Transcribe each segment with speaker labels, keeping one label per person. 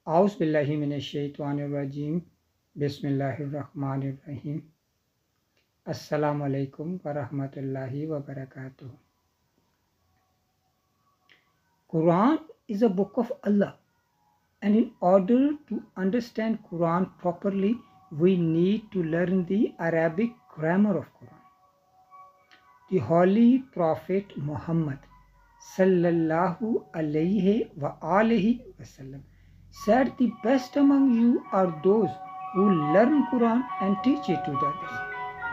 Speaker 1: A'udhu billahi minash shaitanir rajim. Bismillahir rahmanir rahim. Assalamu alaikum wa rahmatullahi wa barakatuh. Quran is a book of Allah, and in order to understand Quran properly, we need to learn the Arabic grammar of Quran. The Holy Prophet Muhammad sallallahu alayhi wa alihi wasallam said, "The best among you are those who learn Quran and teach it to the others."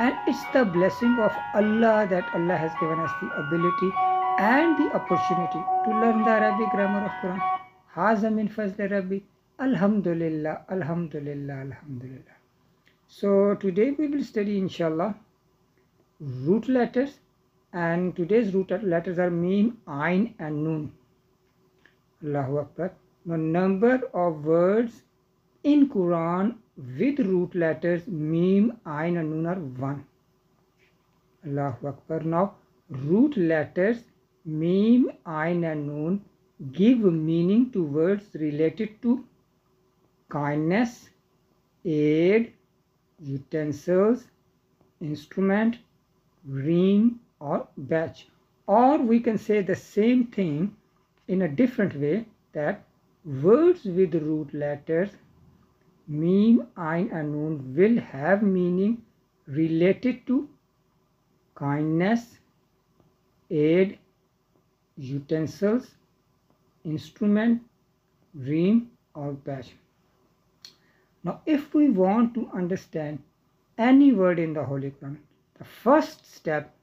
Speaker 1: And it's the blessing of Allah that Allah has given us the ability and the opportunity to learn the Arabic grammar of Quran. Haza min fazli Rabbi. Alhamdulillah, alhamdulillah, alhamdulillah. So today we will study, inshallah, root letters, and today's root letters are Mim, Ain and Nun. Allahu Akbar. The number of words in Quran with root letters Mim, Ain and Nun are 1. Allahu Akbar. Now root letters Mim, Ain and Nun give meaning to words related to kindness, aid, utensils, instrument, ring or badge. Or we can say the same thing in a different way, that words with root letters Mim, Ain and Nun will have meaning related to kindness, aid, utensils, instrument, ring or badge. Now if we want to understand any word in the Holy Quran, the first step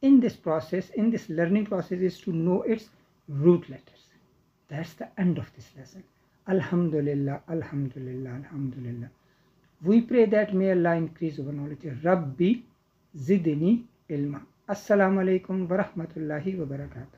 Speaker 1: in this process, in this learning process, is to know its root letters. That's the end of this lesson. Alhamdulillah, alhamdulillah, alhamdulillah. We pray that may Allah increase our knowledge. Rabbi zidni ilma. Assalamu alaikum wa rahmatullahi wa barakatuh.